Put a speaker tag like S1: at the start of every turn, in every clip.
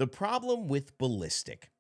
S1: The problem with Ballistic.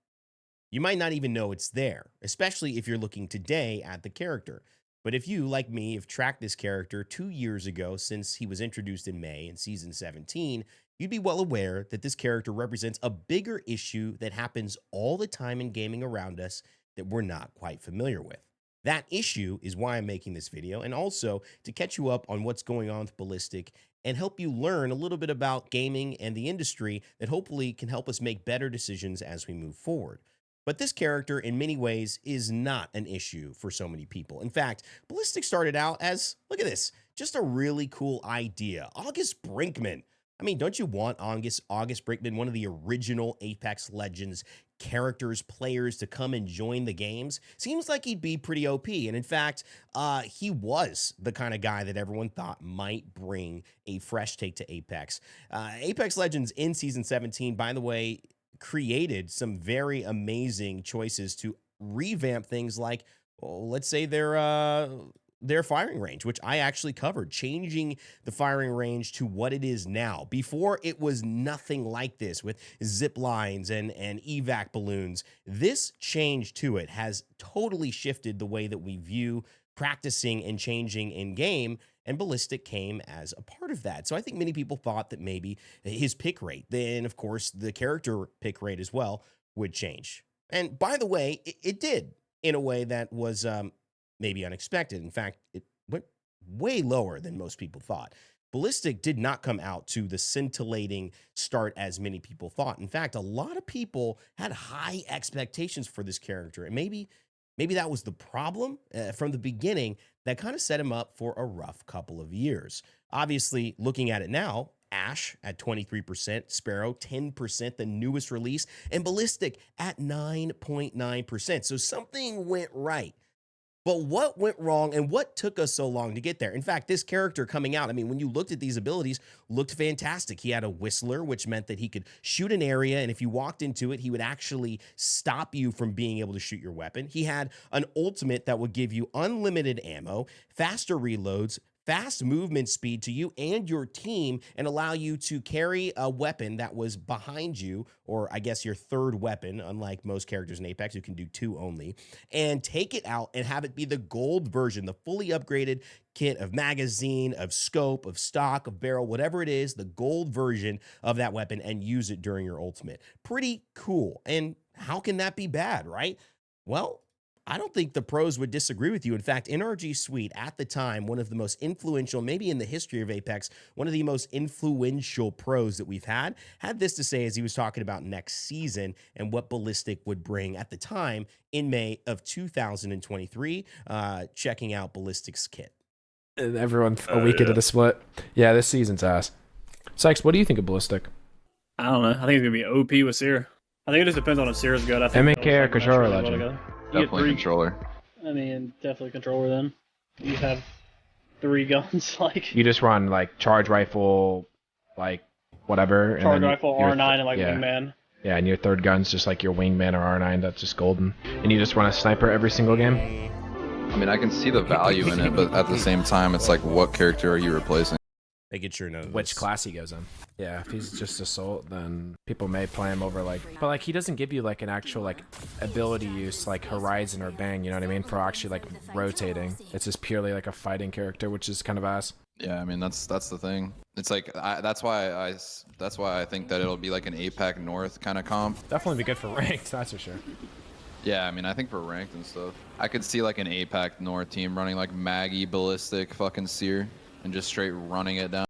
S1: You might not even know it's there, especially if you're looking today at the character. But if you, like me, have tracked this character 2 years ago since he was introduced in May in season 17, you'd be well aware that this character represents a bigger issue that happens all the time in gaming around us that we're not quite familiar with. That issue is why I'm making this video, and also to catch you up on what's going on with Ballistic and help you learn a little bit about gaming and the industry that hopefully can help us make better decisions as we move forward. But this character, in many ways, is not an issue for so many people. In fact, Ballistic started out as, look at this, just a really cool idea. August Brinkman. I mean, don't you want August Brinkman, one of the original Apex Legends characters, players, to come and join the games? Seems like he'd be pretty OP. And in fact, he was the kind of guy that everyone thought might bring a fresh take to Apex. Apex Legends in Season 17, by the way, created some very amazing choices to revamp things like, well, let's say their firing range, which I actually covered, changing the firing range to what it is now. Before, it was nothing like this with zip lines and evac balloons. This change to it has totally shifted the way that we view practicing and changing in game, and Ballistic came as a part of that. So I think many people thought that maybe his pick rate, then of course the character pick rate as well, would change. And by the way, it did in a way that was maybe unexpected. In fact, it went way lower than most people thought. Ballistic did not come out to the scintillating start as many people thought. In fact, a lot of people had high expectations for this character, and maybe that was the problem from the beginning that kind of set him up for a rough couple of years. Obviously, looking at it now, Ash at 23%, Sparrow 10%, the newest release, and Ballistic at 9.9%. So something went right. But what went wrong and what took us so long to get there? In fact, this character coming out, I mean, when you looked at these abilities, looked fantastic. He had a whistler, which meant that he could shoot an area, and if you walked into it, he would actually stop you from being able to shoot your weapon. He had an ultimate that would give you unlimited ammo, faster reloads, fast movement speed to you and your team, and allow you to carry a weapon that was behind you, or I guess your third weapon, unlike most characters in Apex who can do two only, and take it out and have it be the gold version, the fully upgraded kit of magazine, of scope, of stock, of barrel, whatever it is, the gold version of that weapon, and use it during your ultimate. Pretty cool. And how can that be bad, right? Well, I don't think the pros would disagree with you. In fact, NRG Sweet, at the time, one of the most influential, maybe in the history of Apex, one of the most influential pros that we've had this to say as he was talking about next season and what Ballistic would bring at the time in May of 2023, checking out Ballistic's kit.
S2: And everyone a week into the split. Yeah, this season's ass. Sykes, what do you think of Ballistic?
S3: I don't know. I think it's gonna be OP with Seer. I think it just depends on if Seer's good. I think
S2: MK or controller legend?
S4: Definitely controller.
S5: I mean, definitely controller then. You have 3 guns, like...
S2: You just run, like, charge rifle, like, whatever.
S5: Charge rifle, R9, and, like, wingman.
S2: Yeah, and your third gun's just, like, your wingman or R9 that's just golden. And you just run a sniper every single game?
S4: I mean, I can see the value in it, but at the same time, it's like, what character are you replacing?
S1: They get sure know
S2: which class he goes in. Yeah, if he's just assault, then people may play him over like, but like he doesn't give you like an actual like ability use like Horizon or Bang, you know what I mean, for actually like rotating. It's just purely like a fighting character, which is kind of ass.
S4: Yeah, I mean that's the thing. It's like that's why I think that it'll be like an APAC North kind of comp.
S2: Definitely be good for ranked, that's for sure.
S4: Yeah, I mean I think for ranked and stuff, I could see like an APAC North team running like Maggie, Ballistic, fucking Seer, and just straight running it down.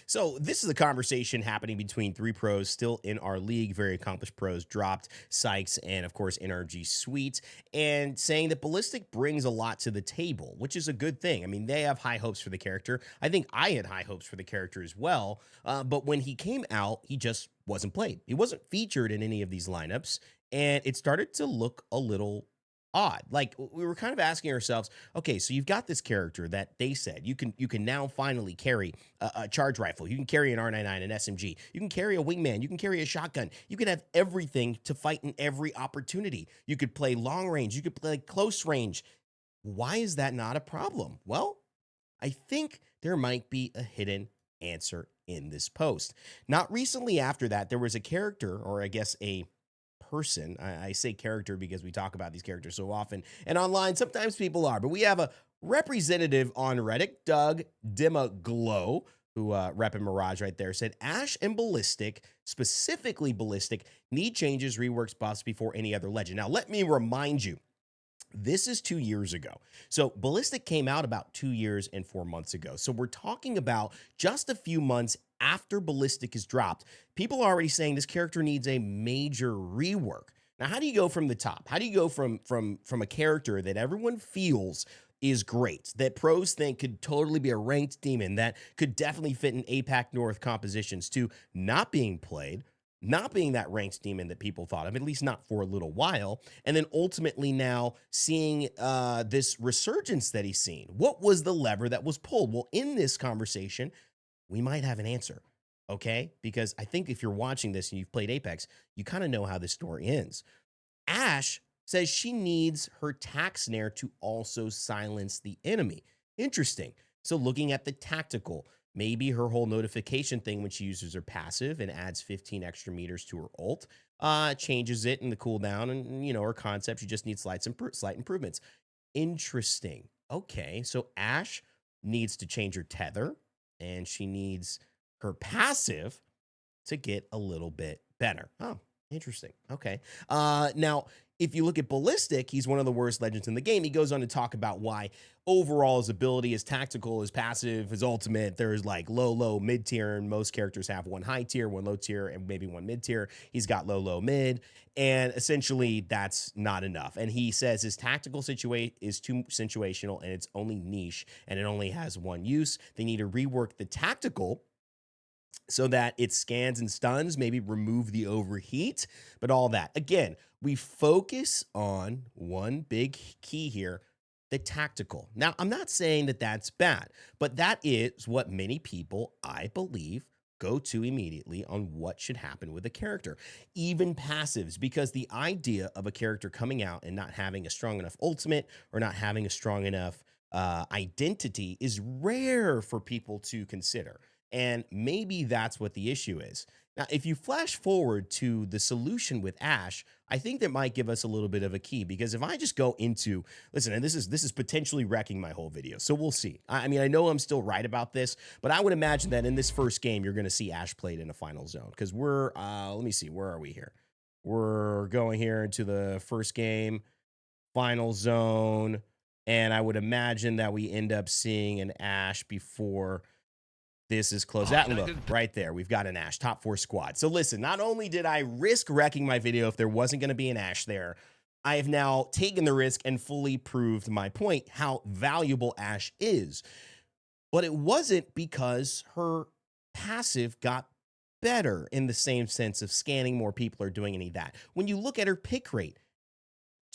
S1: So this is a conversation happening between 3 pros still in our league, very accomplished pros, Dropped, Sykes, and of course NRG Sweet, and saying that Ballistic brings a lot to the table, which is a good thing. I mean, they have high hopes for the character. I think I had high hopes for the character as well, but when he came out, he just wasn't played. He wasn't featured in any of these lineups, and it started to look a little odd. Like, we were kind of asking ourselves, okay, so you've got this character that they said you can now finally carry a charge rifle, you can carry an R99, an SMG, you can carry a wingman, you can carry a shotgun, you can have everything to fight in every opportunity. You could play long range, you could play close range. Why is that not a problem? Well, I think there might be a hidden answer in this post. Not recently after that, there was a character, or I guess a person. I say character because we talk about these characters so often, and online sometimes people are, but we have a representative on Reddit, Doug Dimaglow, who repping Mirage right there, said Ash and Ballistic, specifically Ballistic, need changes, reworks, buffs before any other legend. Now, let me remind you, this is 2 years ago. So Ballistic came out about 2 years and 4 months ago. So we're talking about just a few months after Ballistic is dropped. People are already saying this character needs a major rework. Now, how do you go from the top? How do you go from a character that everyone feels is great, that pros think could totally be a ranked demon, that could definitely fit in APAC North compositions, to not being played, not being that ranked demon that people thought of, at least not for a little while, and then ultimately now seeing this resurgence that he's seen? What was the lever that was pulled? Well, in this conversation, we might have an answer, okay? Because I think if you're watching this and you've played Apex, you kind of know how this story ends. Ash says she needs her tack snare to also silence the enemy. Interesting. So looking at the tactical, maybe her whole notification thing when she uses her passive and adds 15 extra meters to her ult, changes it in the cooldown, and her concept, she just needs slight improvements. Interesting. Okay, so Ash needs to change her tether, and she needs her passive to get a little bit better. Oh, interesting. Okay. Now, if you look at Ballistic, he's one of the worst legends in the game. He goes on to talk about why overall his ability, his tactical, his passive, his ultimate, there's like low, mid tier, and most characters have one high tier, one low tier, and maybe one mid tier. He's got low, mid, and essentially that's not enough. And he says his tactical is too situational, and it's only niche, and it only has one use. They need to rework the tactical so that it scans and stuns, maybe remove the overheat, but all that. Again, we focus on one big key here, the tactical. Now, I'm not saying that that's bad, but that is what many people, I believe, go to immediately on what should happen with a character, even passives, because the idea of a character coming out and not having a strong enough ultimate or not having a strong enough identity is rare for people to consider. And maybe that's what the issue is. Now, if you flash forward to the solution with Ash, I think that might give us a little bit of a key, because if I just go into, listen, and this is potentially wrecking my whole video, so we'll see. I mean, I know I'm still right about this, but I would imagine that in this first game, you're going to see Ash played in a final zone, because we're, let me see, where are we here? We're going here into the first game, final zone, and I would imagine that we end up seeing an Ash before this is close. That look right there. We've got an Ash, top 4 squad. So listen, not only did I risk wrecking my video if there wasn't going to be an Ash there, I have now taken the risk and fully proved my point, how valuable Ash is. But it wasn't because her passive got better in the same sense of scanning more people or doing any of that. When you look at her pick rate,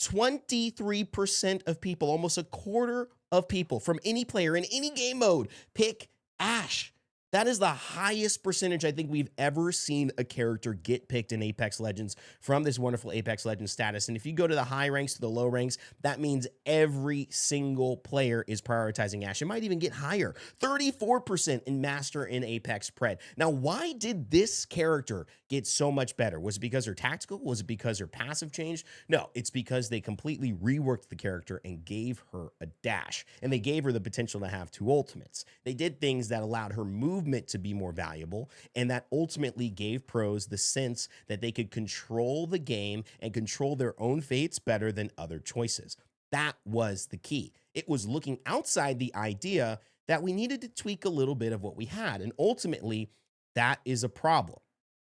S1: 23% of people, almost a quarter of people from any player in any game mode, pick Ash. That is the highest percentage I think we've ever seen a character get picked in Apex Legends from this wonderful Apex Legends status. And if you go to the high ranks to the low ranks, that means every single player is prioritizing Ash. It might even get higher. 34% in Master in Apex Pred. Now, why did this character get so much better? Was it because her tactical? Was it because her passive changed? No, it's because they completely reworked the character and gave her a dash. And they gave her the potential to have 2 ultimates. They did things that allowed her movement to be more valuable, and that ultimately gave pros the sense that they could control the game and control their own fates better than other choices. That was the key. It was looking outside the idea that we needed to tweak a little bit of what we had, and ultimately, that is a problem.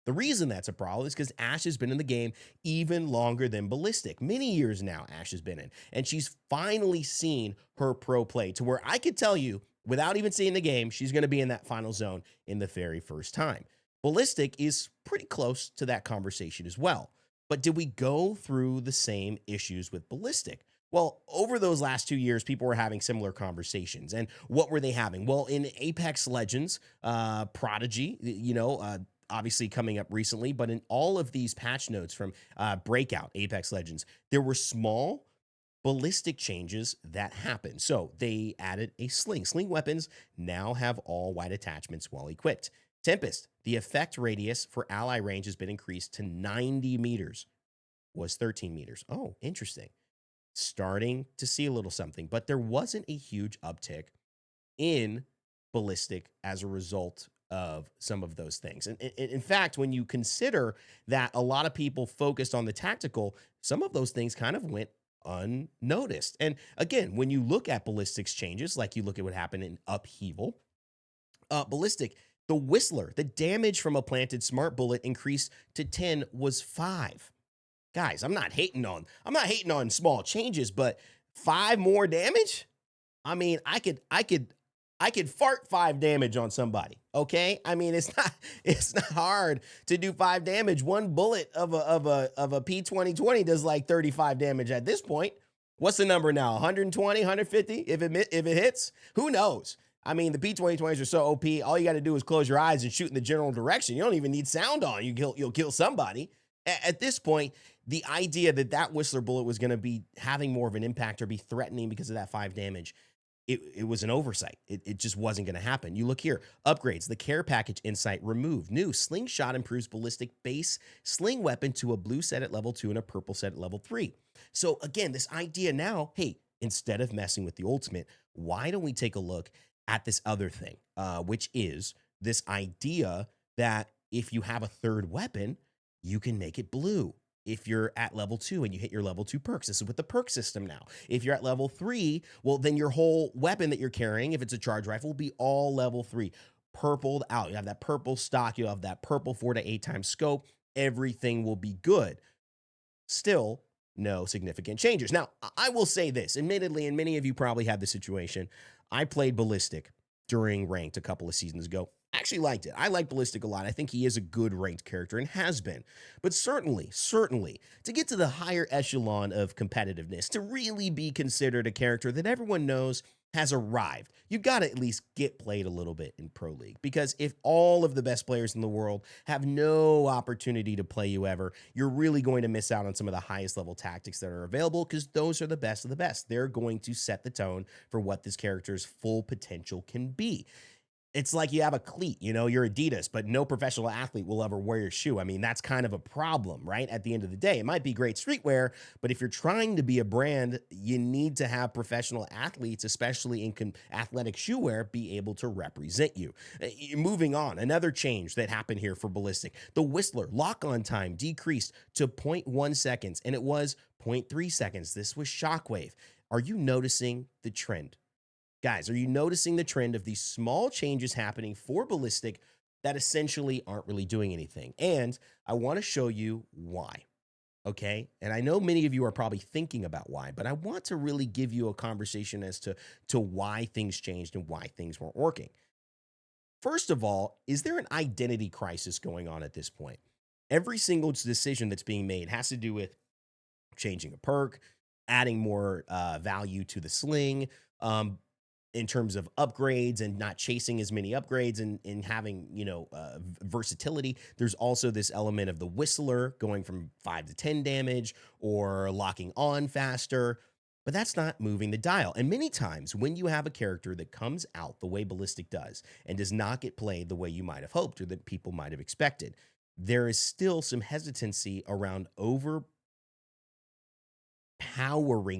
S1: The reason that's a problem is because Ash has been in the game even longer than Ballistic. Many years now, Ash has been in, and she's finally seen her pro play to where I could tell you, without even seeing the game, she's going to be in that final zone in the very first time. Ballistic is pretty close to that conversation as well. But did we go through the same issues with Ballistic? Well, over those last 2 years, people were having similar conversations. And what were they having? Well, in Apex Legends, Prodigy, obviously coming up recently, but in all of these patch notes from Breakout, Apex Legends, there were small ballistic changes that happened. So they added a sling. Sling weapons now have all white attachments while equipped. Tempest, the effect radius for ally range has been increased to 90 meters, was 13 meters. Oh, interesting. Starting to see a little something, but there wasn't a huge uptick in Ballistic as a result of some of those things. And in fact, when you consider that a lot of people focused on the tactical, some of those things kind of went unnoticed. And again, when you look at Ballistic's changes, like you look at what happened in Upheaval, Ballistic, the Whistler, the damage from a planted smart bullet increased to 10 was 5. Guys, I'm not hating on small changes, but 5 more damage? I mean, I could fart 5 damage on somebody. Okay, I mean it's not hard to do 5 damage. One bullet of a P2020 does like 35 damage at this point. What's the number now? 120, 150? If it hits, who knows? I mean, the P2020s are so OP. All you got to do is close your eyes and shoot in the general direction. You don't even need sound on. You'll kill somebody. At this point, the idea that Whistler bullet was going to be having more of an impact or be threatening because of that 5 damage, it was an oversight. It just wasn't going to happen. You look here, upgrades, the care package insight removed. New slingshot improves ballistic base sling weapon to a blue set at level 2 and a purple set at level 3. So again, this idea now, hey, instead of messing with the ultimate, why don't we take a look at this other thing, which is this idea that if you have a third weapon, you can make it blue. If you're at level 2 and you hit your level 2 perks, this is with the perk system now. If you're at level 3, well, then your whole weapon that you're carrying, if it's a charge rifle, will be all level 3, purpled out. You have that purple stock, you have that purple 4 to 8 times scope. Everything will be good. Still, no significant changes. Now, I will say this, admittedly, and many of you probably had the situation, I played Ballistic during ranked a couple of seasons ago. I actually liked it. I like Ballistic a lot. I think he is a good ranked character and has been. But certainly, to get to the higher echelon of competitiveness, to really be considered a character that everyone knows has arrived, you've got to at least get played a little bit in Pro League. Because if all of the best players in the world have no opportunity to play you ever, you're really going to miss out on some of the highest level tactics that are available, because those are the best of the best. They're going to set the tone for what this character's full potential can be. It's like you have a cleat, you're Adidas, but no professional athlete will ever wear your shoe. I mean, that's kind of a problem, right? At the end of the day, it might be great streetwear, but if you're trying to be a brand, you need to have professional athletes, especially in athletic shoe wear, be able to represent you. Moving on, another change that happened here for Ballistic. The Whistler lock-on time decreased to 0.1 seconds, and it was 0.3 seconds. This was Shockwave. Are you noticing the trend? Guys, are you noticing the trend of these small changes happening for Ballistic that essentially aren't really doing anything? And I want to show you why, okay? And I know many of you are probably thinking about why, but I want to really give you a conversation as to why things changed and why things weren't working. First of all, is there an identity crisis going on at this point? Every single decision that's being made has to do with changing a perk, adding more value to the sling, in terms of upgrades and not chasing as many upgrades and having, versatility. There's also this element of the Whistler going from 5 to 10 damage or locking on faster, but that's not moving the dial. And many times when you have a character that comes out the way Ballistic does and does not get played the way you might have hoped or that people might have expected, there is still some hesitancy around overpowering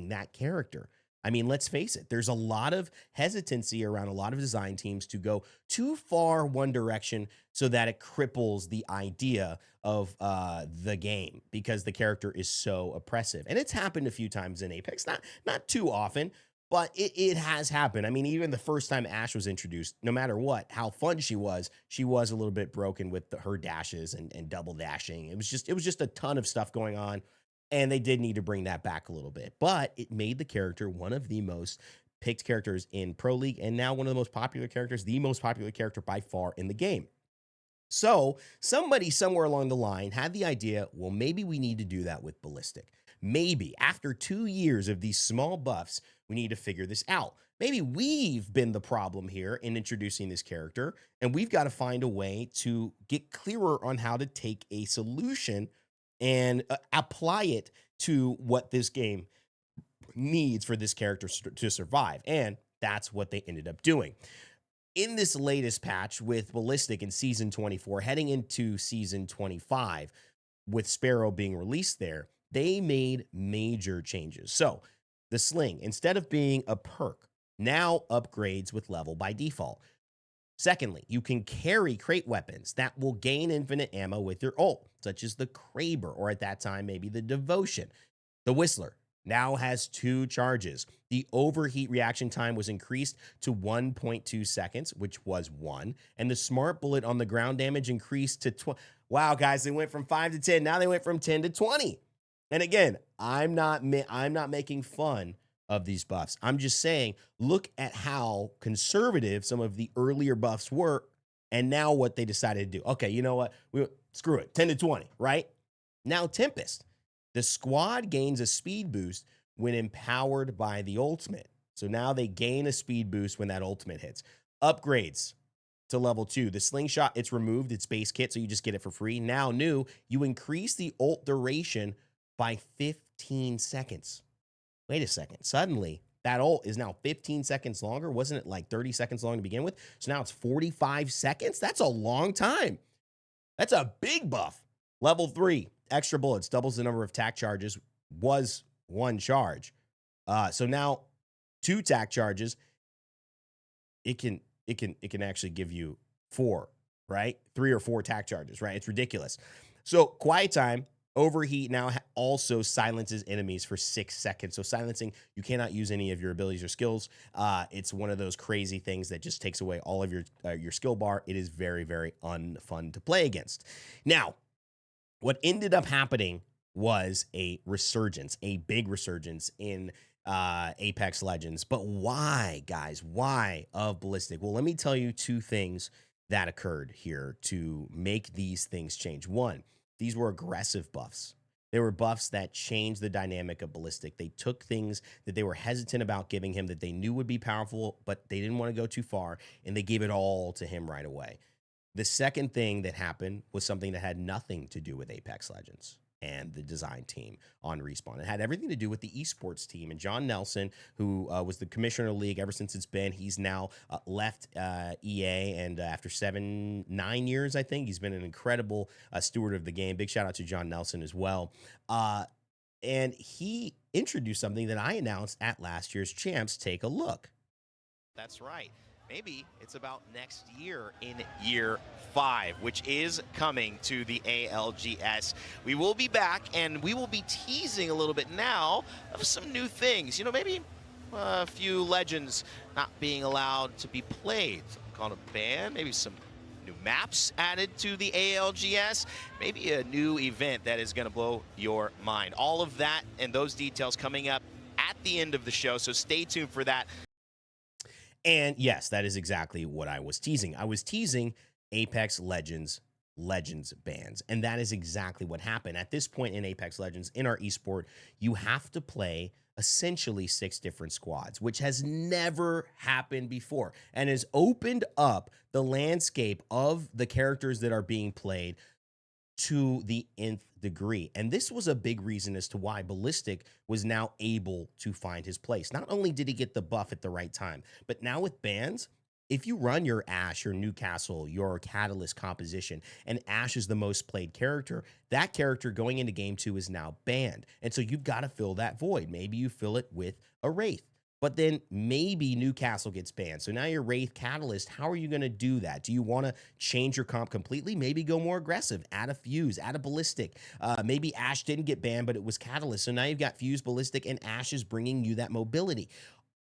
S1: that character. I mean, let's face it, there's a lot of hesitancy around a lot of design teams to go too far one direction so that it cripples the idea of the game because the character is so oppressive. And it's happened a few times in Apex, not too often, but it has happened. I mean, even the first time Ashe was introduced, no matter how fun she was a little bit broken with her dashes and double dashing. It was just a ton of stuff going on. And they did need to bring that back a little bit. But it made the character one of the most picked characters in Pro League and now one of the most popular characters, the most popular character by far in the game. So somebody somewhere along the line had the idea, well, maybe we need to do that with Ballistic. Maybe after 2 years of these small buffs, we need to figure this out. Maybe we've been the problem here in introducing this character, and we've got to find a way to get clearer on how to take a solution and apply it to what this game needs for this character to survive. And that's what they ended up doing. in this latest patch with Ballistic in Season 24, heading into Season 25, with Sparrow being released there, they made major changes. So the sling, instead of being a perk, now upgrades with level by default. Secondly, you can carry crate weapons that will gain infinite ammo with your ult, such as the Kraber, or at that time, maybe the Devotion. The Whistler now has 2 charges. The overheat reaction time was increased to 1.2 seconds, which was 1. And the Smart Bullet on the ground damage increased to 20. Wow, guys, they went from 5 to 10. Now they went from 10 to 20. And again, I'm not making fun of these buffs. I'm just saying, look at how conservative some of the earlier buffs were, and now what they decided to do. Okay, you know what? Screw it. 10 to 20, right? Now Tempest. The squad gains a speed boost when empowered by the ultimate. So now they gain a speed boost when that ultimate hits. Upgrades to level 2. The slingshot, it's removed, its base kit, so you just get it for free. Now new, you increase the ult duration by 15 seconds. Wait a second. Suddenly, that ult is now 15 seconds longer. Wasn't it like 30 seconds long to begin with? So now it's 45 seconds. That's a long time. That's a big buff. Level 3, extra bullets, doubles the number of tack charges, was 1 charge. So now 2 tack charges, it can actually give you 4, right? 3 or 4 tack charges, right? It's ridiculous. So quiet time, overheat now also silences enemies for 6 seconds. So silencing, you cannot use any of your abilities or skills. It's one of those crazy things that just takes away all of your skill bar. It is very, very unfun to play against. Now, what ended up happening was a resurgence, a big resurgence in Apex Legends. But why, guys? Why of Ballistic? Well, let me tell you 2 things that occurred here to make these things change. 1, these were aggressive buffs. They were buffs that changed the dynamic of Ballistic. They took things that they were hesitant about giving him that they knew would be powerful, but they didn't want to go too far, and they gave it all to him right away. The second thing that happened was something that had nothing to do with Apex Legends and the design team on Respawn. It had everything to do with the esports team. And John Nelson, who was the commissioner of the league ever since it's been, he's now left EA. And after 9 years, I think, he's been an incredible steward of the game. Big shout out to John Nelson as well. And he introduced something that I announced at last year's Champs. Take a look.
S6: That's right. Maybe it's about next year in year 5, which is coming to the ALGS. We will be back, and we will be teasing a little bit now of some new things. You know, maybe a few legends not being allowed to be played. Called a ban, maybe some new maps added to the ALGS, maybe a new event that is going to blow your mind. All of that and those details coming up at the end of the show, so stay tuned for that.
S1: And yes, that is exactly what I was teasing. I was teasing Apex Legends bans. And that is exactly what happened. At this point in Apex Legends, in our esport, you have to play essentially 6 different squads, which has never happened before and has opened up the landscape of the characters that are being played to the nth degree. And this was a big reason as to why Ballistic was now able to find his place. Not only did he get the buff at the right time, but now with bans, if you run your Ashe, your Newcastle, your Catalyst composition, and Ashe is the most played character, that character going into game 2 is now banned. And so you've got to fill that void. Maybe you fill it with a Wraith. But then maybe Newcastle gets banned. So now your Wraith Catalyst, how are you going to do that? Do you want to change your comp completely? Maybe go more aggressive. Add a Fuse, add a Ballistic. Maybe Ashe didn't get banned, but it was Catalyst. So now you've got Fuse, Ballistic, and Ashe is bringing you that mobility.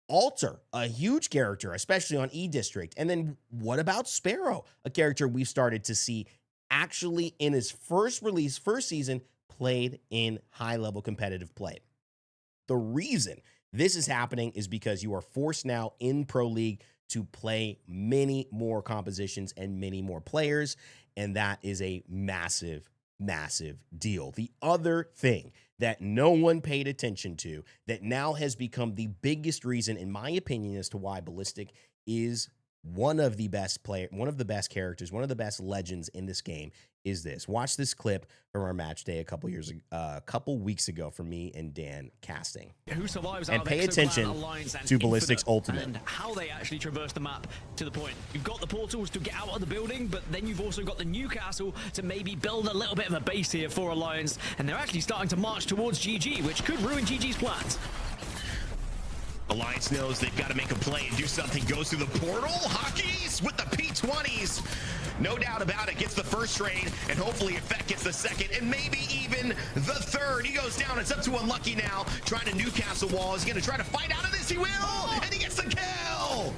S1: Alter, a huge character, especially on E-District. And then what about Sparrow? A character we've started to see actually in his first release, first season, played in high-level competitive play. The reason this is happening is because you are forced now in Pro League to play many more compositions and many more players, and that is a massive, massive deal. The other thing that no one paid attention to that now has become the biggest reason, in my opinion, as to why Ballistic is one of the best characters, one of the best legends in this game, is this. Watch this clip from our match day a couple weeks ago from me and Dan casting.
S7: Who survives
S1: And
S7: out of
S1: pay
S7: Exoclan,
S1: attention
S7: Alliance, and
S1: to Ballistic's
S7: Infinite,
S1: ultimate.
S7: and how they actually traverse the map to the point. You've got the portals to get out of the building, but then you've also got the Newcastle to maybe build a little bit of a base here for Alliance, and they're actually starting to march towards GG, which could ruin GG's plans.
S6: Alliance knows they've got to make a play and do something. Goes through the portal. Hockeys with the P20s. No doubt about it. Gets the first trade, and hopefully Effect gets the second, and maybe even the third. He goes down. It's up to Unlucky now. Trying to Newcastle wall. He's going to try to fight out of this. He will, and he gets the kill.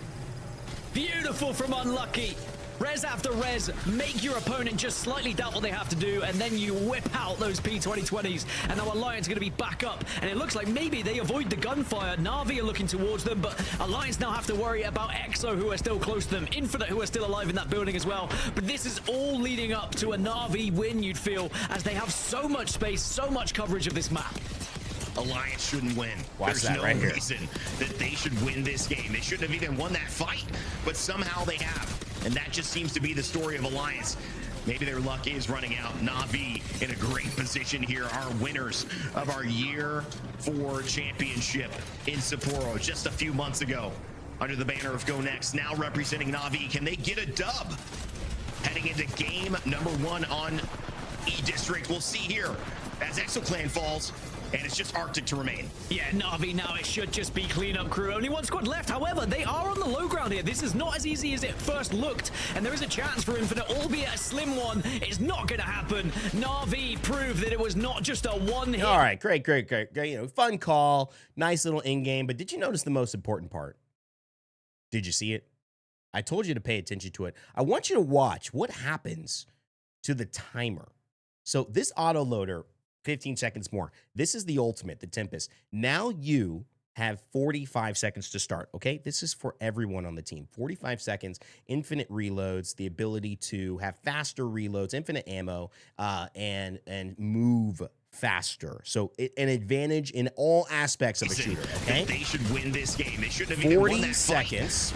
S7: Beautiful from Unlucky. Res after res, make your opponent just slightly doubt what they have to do, and then you whip out those P2020s, and now Alliance going to be back up, and it looks like maybe they avoid the gunfire. Na'Vi are looking towards them, but Alliance now have to worry about Exo, who are still close to them, Infinite, who are still alive in that building as well, but this is all leading up to a Na'Vi win, you'd feel, as they have so much space, so much coverage of this map.
S6: Alliance shouldn't win.
S1: Watch
S6: There's
S1: that
S6: no
S1: right here.
S6: reason that they should win this game. They shouldn't have even won that fight, but somehow they have. And that just seems to be the story of Alliance. Maybe their luck is running out. Na'Vi in a great position here. Our winners of our Year 4 championship in Sapporo just a few months ago under the banner of Go Next. Now representing Na'Vi. Can they get a dub? Heading into game number 1 on E-District. We'll see here as Exoclan falls. And it's just Arctic to remain.
S7: Yeah, Na'Vi now, it should just be cleanup crew. Only one squad left. However, they are on the low ground here. This is not as easy as it first looked. And there is a chance for Infinite, albeit a slim one. It's not going to happen. Na'Vi proved that it was not just a one-hit.
S1: All right, great. You know, fun call, nice little in-game. But did you notice the most important part? Did you see it? I told you to pay attention to it. I want you to watch what happens to the timer. So this autoloader, 15 seconds more. This is the ultimate, the Tempest. Now you have 45 seconds to start, okay? This is for everyone on the team. 45 seconds, infinite reloads, the ability to have faster reloads, infinite ammo, and move faster. So an advantage in all aspects of a shooter, okay?
S6: They should win this game. They shouldn't have even won
S1: 40
S6: that fight.
S1: seconds.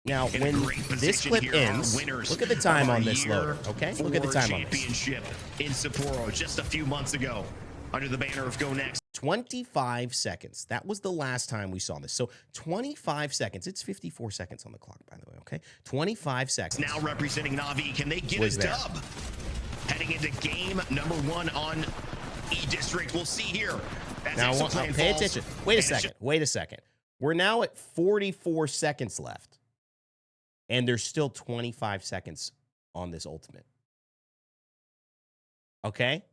S1: Now,
S6: In a
S1: when
S6: great
S1: this
S6: position
S1: clip
S6: here,
S1: ends,
S6: our winners
S1: look at the time
S6: of our
S1: on this
S6: Year
S1: loader, okay? Look at the
S6: 4
S1: time on this.
S6: championship in Sapporo just a few months ago under the banner of Go Next.
S1: 25 seconds. That was the last time we saw this. So 25 seconds. It's 54 seconds on the clock, by the way, okay? 25 seconds.
S6: Now representing Na'Vi, can they get
S1: Was
S6: a
S1: there.
S6: dub? Heading into game number 1 on E-District. We'll see here. As
S1: Now,
S6: Exoclan
S1: pay
S6: falls,
S1: attention. Wait a
S6: and it's
S1: second. Wait a second. We're now at 44 seconds left. And there's still 25 seconds on this ultimate. Okay?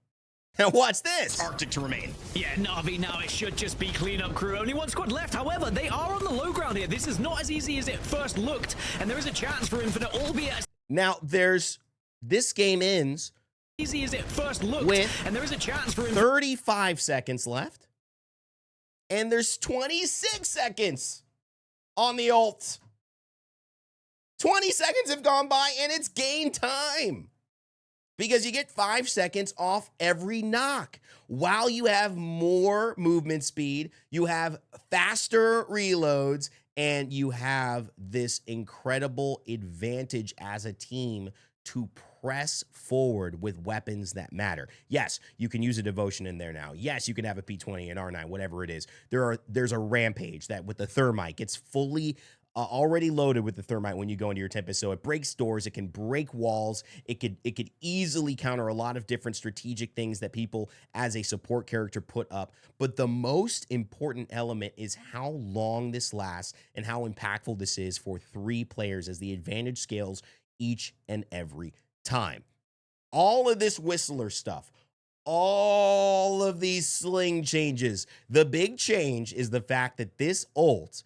S1: Now watch this.
S6: Arctic to remain.
S7: Yeah, Na'Vi now, it should just be cleanup crew. Only one squad left. However, they are on the low ground here. This is not as easy as it first looked. And there is a chance for Infinite, albeit as
S1: Now this game ends
S7: easy as it first looked.
S1: with
S7: And there is a chance for Infinite.
S1: 35 seconds left. And there's 26 seconds on the ult. 20 seconds have gone by and it's game time. Because you get 5 seconds off every knock. While you have more movement speed, you have faster reloads, and you have this incredible advantage as a team to press forward with weapons that matter. Yes, you can use a devotion in there now. Yes, you can have a P20 and R9, whatever it is. There's a rampage that with the thermite gets fully already loaded with the thermite when you go into your Tempest. So it breaks doors, it can break walls, it could easily counter a lot of different strategic things that people as a support character put up. But the most important element is how long this lasts and how impactful this is for 3 players as the advantage scales each and every time. All of this Whistler stuff, all of these sling changes, the big change is the fact that this ult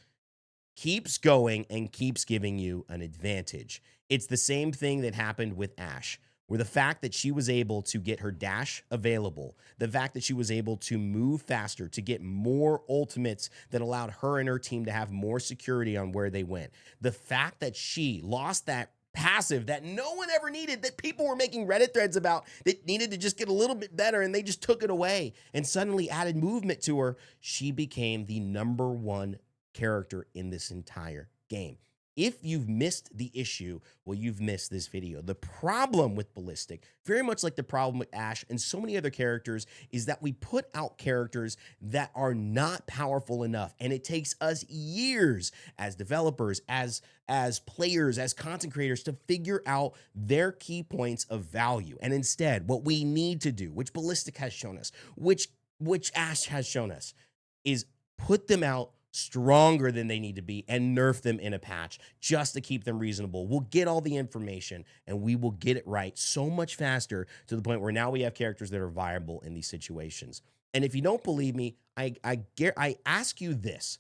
S1: keeps going and keeps giving you an advantage. It's the same thing that happened with Ashe, where the fact that she was able to get her dash available, the fact that she was able to move faster, to get more ultimates that allowed her and her team to have more security on where they went, the fact that she lost that passive that no one ever needed, that people were making Reddit threads about, that needed to just get a little bit better, and they just took it away and suddenly added movement to her, she became the #1 character in this entire game. If you've missed the issue, well, you've missed this video. The problem with Ballistic, very much like the problem with Ashe and so many other characters, is that we put out characters that are not powerful enough. And it takes us years as developers, as players, as content creators to figure out their key points of value. And instead, what we need to do, which Ballistic has shown us, which Ashe has shown us, is put them out stronger than they need to be and nerf them in a patch just to keep them reasonable. We'll get all the information and we will get it right so much faster to the point where now we have characters that are viable in these situations. And if you don't believe me, I ask you this.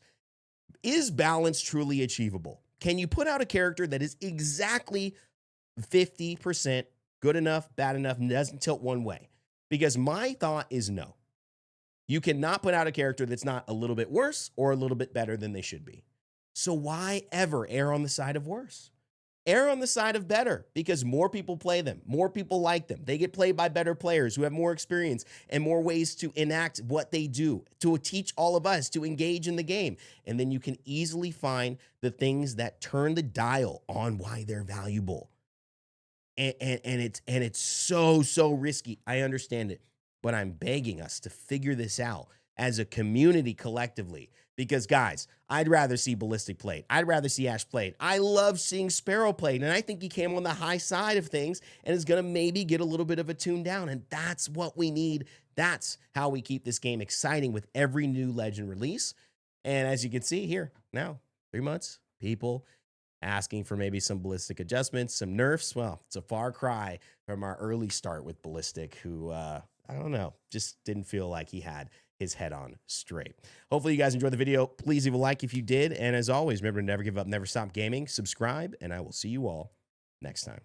S1: Is balance truly achievable? Can you put out a character that is exactly 50% good enough, bad enough, and doesn't tilt one way? Because my thought is no. You cannot put out a character that's not a little bit worse or a little bit better than they should be. So why ever err on the side of worse? Err on the side of better, because more people play them. More people like them. They get played by better players who have more experience and more ways to enact what they do, to teach all of us to engage in the game. And then you can easily find the things that turn the dial on why they're valuable. And it's so risky. I understand it. But I'm begging us to figure this out as a community collectively. Because, guys, I'd rather see Ballistic played. I'd rather see Ashe played. I love seeing Sparrow played. And I think he came on the high side of things and is going to maybe get a little bit of a tune down. And that's what we need. That's how we keep this game exciting with every new Legend release. And as you can see here, now, 3 months, people asking for maybe some Ballistic adjustments, some nerfs. Well, it's a far cry from our early start with Ballistic, who, I don't know, just didn't feel like he had his head on straight. Hopefully you guys enjoyed the video. Please leave a like if you did. And as always, remember to never give up, never stop gaming. Subscribe, and I will see you all next time.